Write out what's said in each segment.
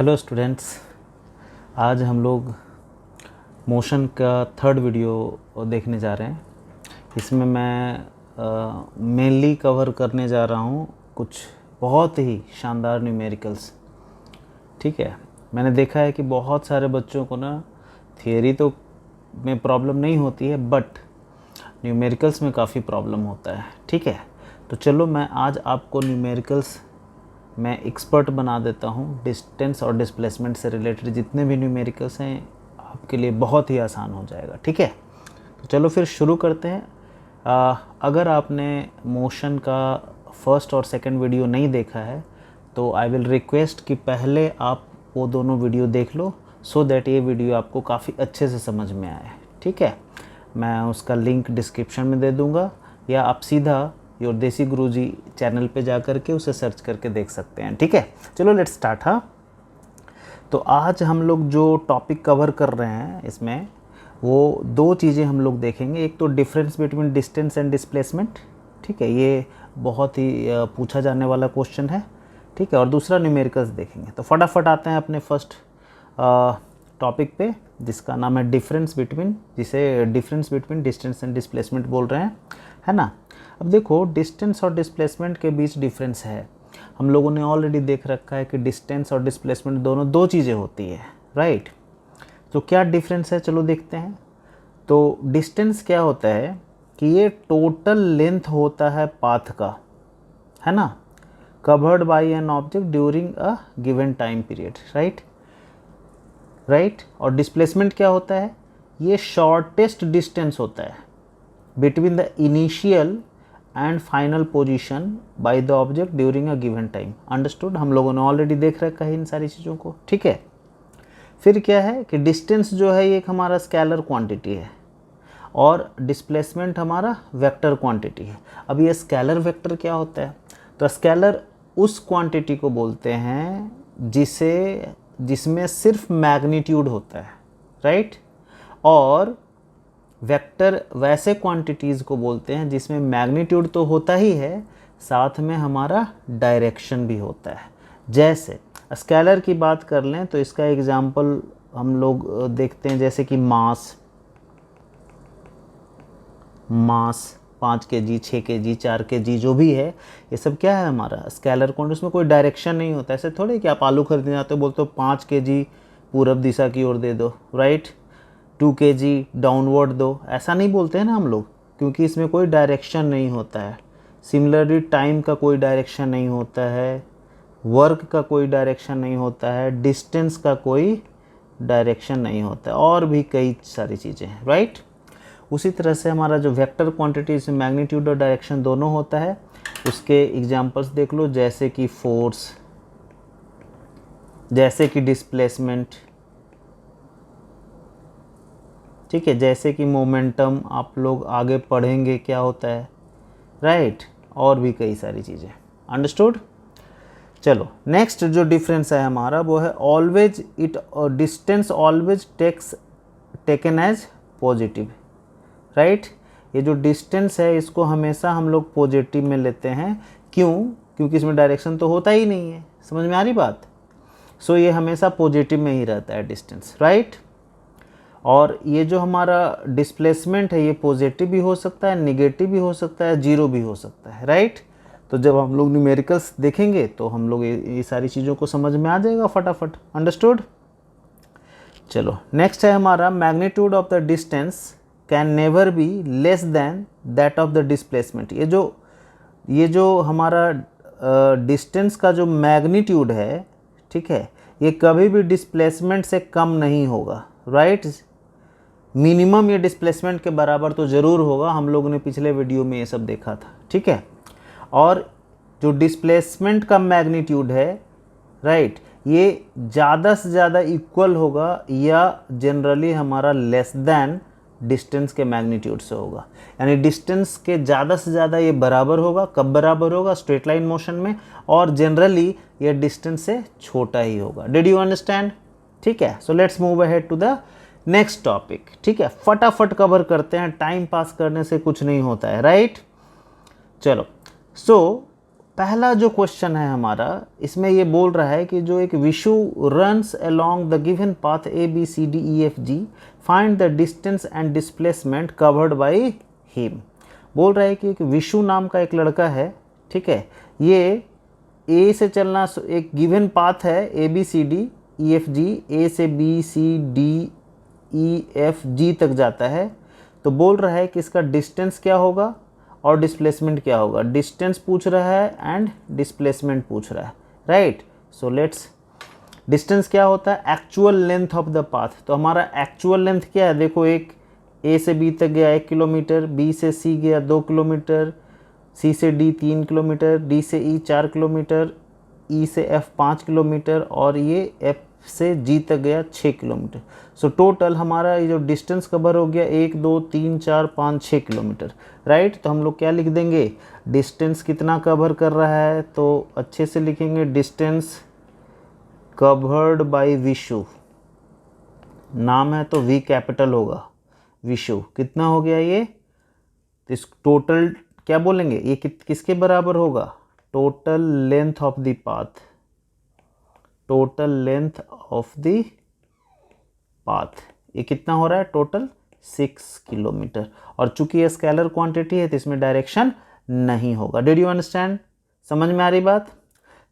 Hello students, आज हम लोग मोशन का थर्ड वीडियो देखने जा रहे हैं। इसमें मैं मेनली कवर करने जा रहा हूँ कुछ बहुत ही शानदार न्यूमेरिकल्स। ठीक है, मैंने देखा है कि बहुत सारे बच्चों को ना थियरी तो में प्रॉब्लम नहीं होती है, बट न्यूमेरिकल्स में काफ़ी प्रॉब्लम होता है। ठीक है, तो चलो मैं आज आपको न्यूमेरिकल्स मैं एक्सपर्ट बना देता हूँ। डिस्टेंस और डिस्प्लेसमेंट से रिलेटेड जितने भी न्यूमेरिकल्स हैं आपके लिए बहुत ही आसान हो जाएगा। ठीक है, तो चलो फिर शुरू करते हैं। अगर आपने मोशन का फर्स्ट और सेकंड वीडियो नहीं देखा है तो आई विल रिक्वेस्ट कि पहले आप वो दोनों वीडियो देख लो, सो दैट ये वीडियो आपको काफ़ी अच्छे से समझ में आए। ठीक है, मैं उसका लिंक डिस्क्रिप्शन में दे दूँगा, या आप सीधा योर देसी गुरुजी चैनल पे जा कर के उसे सर्च करके देख सकते हैं। ठीक है, चलो लेट्स स्टार्ट। हाँ, तो आज हम लोग जो टॉपिक कवर कर रहे हैं इसमें वो दो चीज़ें हम लोग देखेंगे। एक तो difference between distance and displacement. ठीक है, ये बहुत ही पूछा जाने वाला क्वेश्चन है। ठीक है, और दूसरा न्यूमेरिकल्स देखेंगे। तो फटाफट आते हैं अपने फर्स्ट टॉपिक पे, जिसका नाम है डिफरेंस बिटवीन, जिसे difference between distance and displacement बोल रहे हैं, है ना। अब देखो, डिस्टेंस और डिस्प्लेसमेंट के बीच डिफरेंस है। हम लोगों ने ऑलरेडी देख रखा है कि डिस्टेंस और डिस्प्लेसमेंट दोनों दो चीज़ें होती है, राइट। तो क्या डिफरेंस है, चलो देखते हैं। तो डिस्टेंस क्या होता है कि ये टोटल लेंथ होता है पाथ का, है ना, covered by an object during a given time period, right. और डिस्प्लेसमेंट क्या होता है, ये शॉर्टेस्ट डिस्टेंस होता है between the initial and final position by the object during a given time. Understood, हम लोगों ने ऑलरेडी देख रखा है इन सारी चीज़ों को। ठीक है, फिर क्या है कि डिस्टेंस जो है ये एक हमारा स्केलर क्वांटिटी है और डिस्प्लेसमेंट हमारा वेक्टर क्वांटिटी है। अब ये स्केलर वेक्टर क्या होता है, तो स्केलर उस क्वांटिटी को बोलते हैं जिसमें सिर्फ मैग्नीट्यूड होता है, राइट। और वेक्टर वैसे क्वांटिटीज़ को बोलते हैं जिसमें मैग्नीट्यूड तो होता ही है, साथ में हमारा डायरेक्शन भी होता है। जैसे स्केलर की बात कर लें तो इसका एग्जांपल हम लोग देखते हैं, जैसे कि मास 5 kg, 6 kg, 4 kg जो भी है, ये सब क्या है हमारा स्केलर क्वांटिटी। उसमें कोई डायरेक्शन नहीं होता। ऐसे थोड़े कि आप आलू खरीदने जाते हो, बोलते हो 5 kg पूरब दिशा की ओर दे दो, राइट, 2 kg डाउनवर्ड दो, ऐसा नहीं बोलते हैं ना हम लोग, क्योंकि इसमें कोई डायरेक्शन नहीं होता है। सिमिलरली टाइम का कोई डायरेक्शन नहीं होता है, वर्क का कोई डायरेक्शन नहीं होता है, डिस्टेंस का कोई डायरेक्शन नहीं होता है, और भी कई सारी चीज़ें हैं, राइट। उसी तरह से हमारा जो वेक्टर क्वांटिटी, इसमें मैग्नीट्यूड और डायरेक्शन दोनों होता है। उसके एग्जांपल्स देख लो, जैसे कि फोर्स, जैसे कि डिस्प्लेसमेंट, ठीक है, जैसे कि मोमेंटम, आप लोग आगे पढ़ेंगे क्या होता है, राइट, और भी कई सारी चीज़ें। अंडरस्टूड। चलो नेक्स्ट जो डिफरेंस है हमारा वो है always it distance always taken as positive, right. ये जो डिस्टेंस है इसको हमेशा हम लोग पॉजिटिव में लेते हैं। क्यों? क्योंकि इसमें डायरेक्शन तो होता ही नहीं है। समझ में आ रही बात। सो ये हमेशा पॉजिटिव में ही रहता है डिस्टेंस, राइट। और ये जो हमारा डिस्प्लेसमेंट है ये पॉजिटिव भी हो सकता है, निगेटिव भी हो सकता है, जीरो भी हो सकता है, राइट। तो जब हम लोग न्यूमेरिकल्स देखेंगे तो हम लोग ये सारी चीज़ों को समझ में आ जाएगा फटाफट। अंडरस्टूड। चलो नेक्स्ट है हमारा magnitude of the distance can never be less than that of the displacement. ये जो हमारा डिस्टेंस का जो मैग्नीट्यूड है, ठीक है, ये कभी भी डिस्प्लेसमेंट से कम नहीं होगा, राइट। मिनिमम ये डिस्प्लेसमेंट के बराबर तो ज़रूर होगा, हम लोगों ने पिछले वीडियो में ये सब देखा था, ठीक है। और जो डिस्प्लेसमेंट का मैग्नीट्यूड है, राइट, ये ज़्यादा से ज़्यादा इक्वल होगा या जनरली हमारा लेस देन डिस्टेंस के मैग्नीट्यूड से होगा। यानी डिस्टेंस के ज़्यादा से ज़्यादा ये बराबर होगा। कब बराबर होगा? स्ट्रेट लाइन मोशन में, और जनरली ये डिस्टेंस से छोटा ही होगा। Did you understand? ठीक है, so let's move ahead to the next topic. ठीक है, फटाफट कवर करते हैं, टाइम पास करने से कुछ नहीं होता है, राइट। चलो, सो पहला जो क्वेश्चन है हमारा, इसमें ये बोल रहा है कि जो एक Vishu runs along the given path A B C D E F G, find the distance and displacement covered by him. बोल रहा है कि एक विशु नाम का एक लड़का है, ठीक है, ये ए से चलना, एक गिवन पाथ है A B C D E F G, A से B C D E F G तक जाता है। तो बोल रहा है कि इसका डिस्टेंस क्या होगा और डिस्प्लेसमेंट क्या होगा। डिस्टेंस पूछ रहा है एंड डिस्प्लेसमेंट पूछ रहा है, राइट। सो लेट्स, डिस्टेंस क्या होता है, actual length of the path. तो हमारा एक्चुअल लेंथ क्या है, देखो, एक ए से बी तक गया 1 किलोमीटर, बी से सी गया 2 किलोमीटर, सी से डी 3 किलोमीटर, डी से ई 4 किलोमीटर, ई से एफ 5 किलोमीटर और ये एफ से जी तक गया 6 किलोमीटर। सो टोटल हमारा ये जो डिस्टेंस कवर हो गया 1 2 3 4 5 6 किलोमीटर, राइट। तो हम लोग क्या लिख देंगे, डिस्टेंस कितना कवर कर रहा है, तो अच्छे से लिखेंगे डिस्टेंस कवर्ड बाय विशु, नाम है तो वी कैपिटल होगा, विशु कितना हो गया ये, इस टोटल क्या बोलेंगे, ये किसके बराबर होगा, total length of the path, total length of the path, ये कितना हो रहा है, टोटल 6 किलोमीटर। और चूंकि ये स्केलर क्वांटिटी है तो इसमें डायरेक्शन नहीं होगा। डिड यू अंडरस्टैंड, समझ में आ रही बात।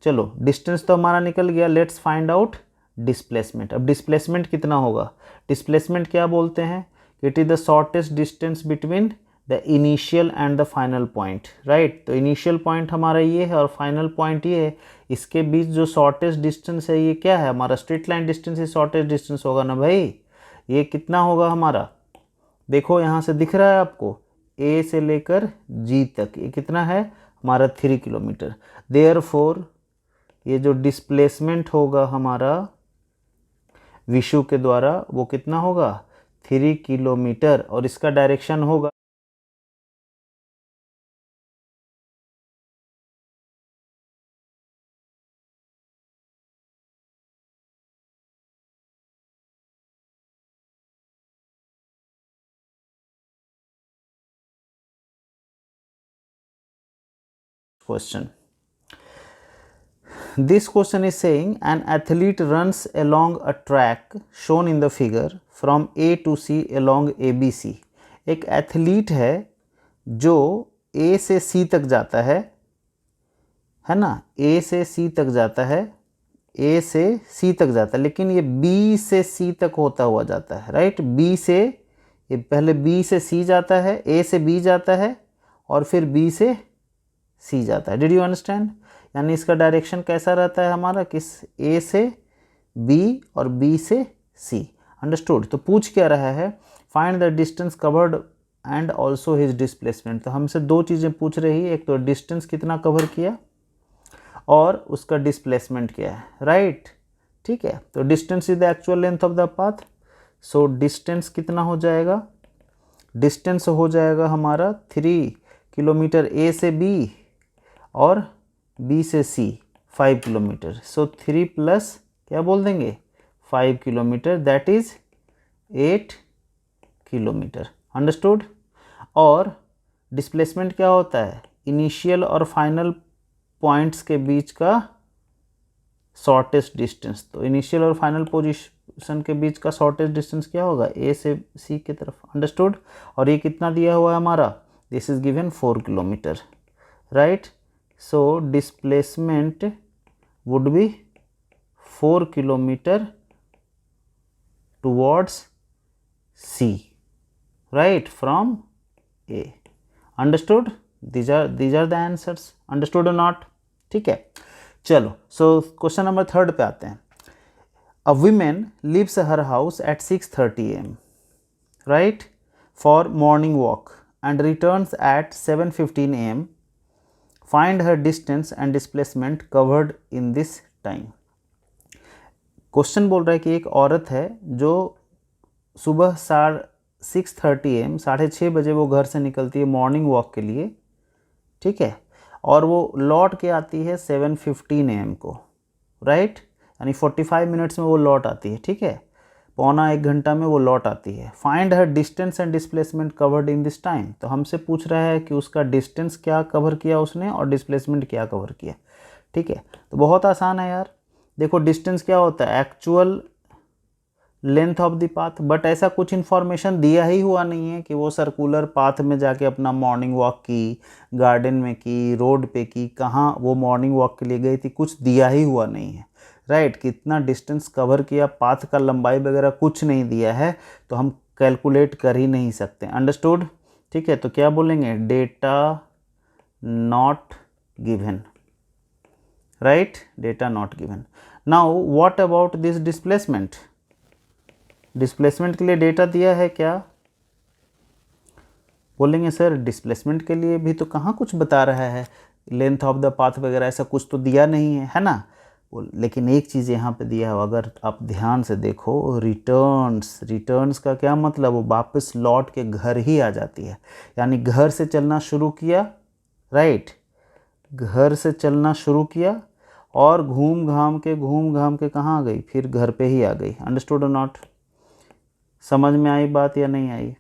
चलो, डिस्टेंस तो हमारा निकल गया, लेट्स फाइंड आउट डिस्प्लेसमेंट। अब डिस्प्लेसमेंट कितना होगा, डिस्प्लेसमेंट क्या बोलते हैं, it is the shortest distance between the initial and the final point, right. तो इनिशियल पॉइंट हमारा ये है और फाइनल पॉइंट ये है, इसके बीच जो शॉर्टेस्ट डिस्टेंस है ये क्या है, हमारा स्ट्रेट लाइन डिस्टेंस ही शॉर्टेस्ट डिस्टेंस होगा ना भाई। ये कितना होगा हमारा, देखो यहाँ से दिख रहा है आपको, ए से लेकर जी तक ये कितना है हमारा 3 किलोमीटर। देयरफॉर ये जो डिस्प्लेसमेंट होगा हमारा विशु के द्वारा वो कितना होगा, 3 किलोमीटर, और इसका डायरेक्शन होगा question. This question is saying an athlete runs along a track shown in the figure from A to C along ABC. एक एथलीट है जो A से C तक जाता है ना, A से C तक जाता है, A से C तक जाता है, लेकिन ये B से C तक होता हुआ जाता है, राइट। B से, ये पहले B से C जाता है, A से B जाता है और फिर B से C जाता है। डिड यू अंडरस्टैंड, यानी इसका डायरेक्शन कैसा रहता है हमारा, किस A से B और B से C, अंडरस्टूड। तो पूछ क्या रहा है, find the distance covered and also his displacement. तो हमसे दो चीज़ें पूछ रही है, एक तो डिस्टेंस कितना कवर किया और उसका डिस्प्लेसमेंट क्या है, राइट, ठीक है। तो distance is the actual length of the path, so distance कितना हो जाएगा, डिस्टेंस हो जाएगा हमारा 3 किलोमीटर A से B और B से C 5 किलोमीटर। सो 3 प्लस क्या बोल देंगे 5 kilometre, that is 8 kilometre, understood. और डिस्प्लेसमेंट क्या होता है, इनिशियल और फाइनल पॉइंट्स के बीच का शॉर्टेस्ट डिस्टेंस। तो इनिशियल और फाइनल पोजीशन के बीच का शॉर्टेस्ट डिस्टेंस क्या होगा, A से C की तरफ, अंडरस्टूड। और ये कितना दिया हुआ है हमारा, this is given 4 kilometre, right. So displacement would be 4 kilometre towards C, right, from A, understood। these are the answers, understood or not, ठीक है। चलो, सो क्वेश्चन नंबर 3 पे आते हैं। A woman leaves her house at 6:30 AM, right, for morning walk and returns at 7:15 AM. Find her distance and displacement covered in this time. Question बोल रहा है कि एक औरत है जो सुबह 6:30 AM 6:30 बजे वो घर से निकलती है मॉर्निंग वॉक के लिए, ठीक है, और वो लौट के आती है 7:15 AM को, राइट, यानी 45 मिनट्स में वो लौट आती है, ठीक है। पौना 1 घंटा में वो लौट आती है। Find her distance and displacement covered in this time. तो हमसे पूछ रहा है कि उसका डिस्टेंस क्या कवर किया उसने और डिस्प्लेसमेंट क्या कवर किया। ठीक है, तो बहुत आसान है यार। देखो डिस्टेंस क्या होता है, actual length of the path, but ऐसा कुछ इन्फॉर्मेशन दिया ही हुआ नहीं है कि वो सर्कुलर पाथ में जाके अपना मॉर्निंग वॉक की, गार्डन में की, रोड पे की, कहाँ वो मॉर्निंग वॉक के लिए गई थी, कुछ दिया ही हुआ नहीं है। राइट, कितना डिस्टेंस कवर किया, पाथ का लंबाई वगैरह कुछ नहीं दिया है, तो हम कैलकुलेट कर ही नहीं सकते। अंडरस्टूड? ठीक है, तो क्या बोलेंगे, data not given. Right, data not given. Now what about this displacement? Displacement के लिए डेटा दिया है क्या? बोलेंगे सर डिस्प्लेसमेंट के लिए भी तो कहाँ कुछ बता रहा है, लेंथ ऑफ द पाथ वगैरह ऐसा कुछ तो दिया नहीं है ना। लेकिन एक चीज़ यहाँ पे दिया है, अगर आप ध्यान से देखो, रिटर्न्स। रिटर्न्स का क्या मतलब, वो वापस लौट के घर ही आ जाती है, यानी घर से चलना शुरू किया। राइट, घर से चलना शुरू किया और घूम घाम के कहाँ आ गई, फिर घर पे ही आ गई। अंडरस्टूड और नॉट? समझ में आई बात या नहीं आई?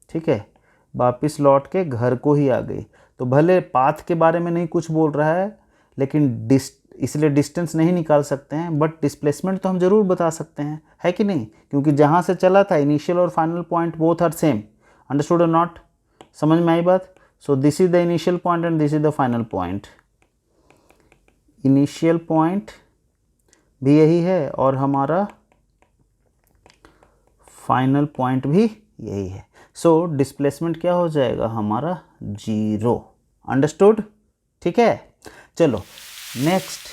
ठीक है, वापस लौट के घर को ही आ गई। तो भले पाथ के बारे में नहीं कुछ बोल रहा है, लेकिन इसलिए डिस्टेंस नहीं निकाल सकते हैं, बट डिस्प्लेसमेंट तो हम ज़रूर बता सकते हैं, है कि नहीं? क्योंकि जहाँ से चला था इनिशियल और final point both are same. Understood और नॉट? समझ में आई बात? So this is the initial point and this is the final point. Initial point भी यही है और हमारा फाइनल पॉइंट भी यही है। सो डिस्प्लेसमेंट क्या हो जाएगा हमारा, 0। अंडरस्टूड? ठीक है, चलो नेक्स्ट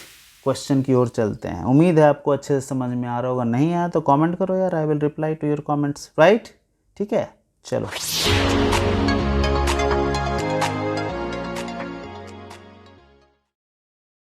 क्वेश्चन की ओर चलते हैं। उम्मीद है आपको अच्छे से समझ में आ रहा होगा, नहीं आया तो कमेंट करो यार, I will reply to your comments. Right, ठीक है, चलो।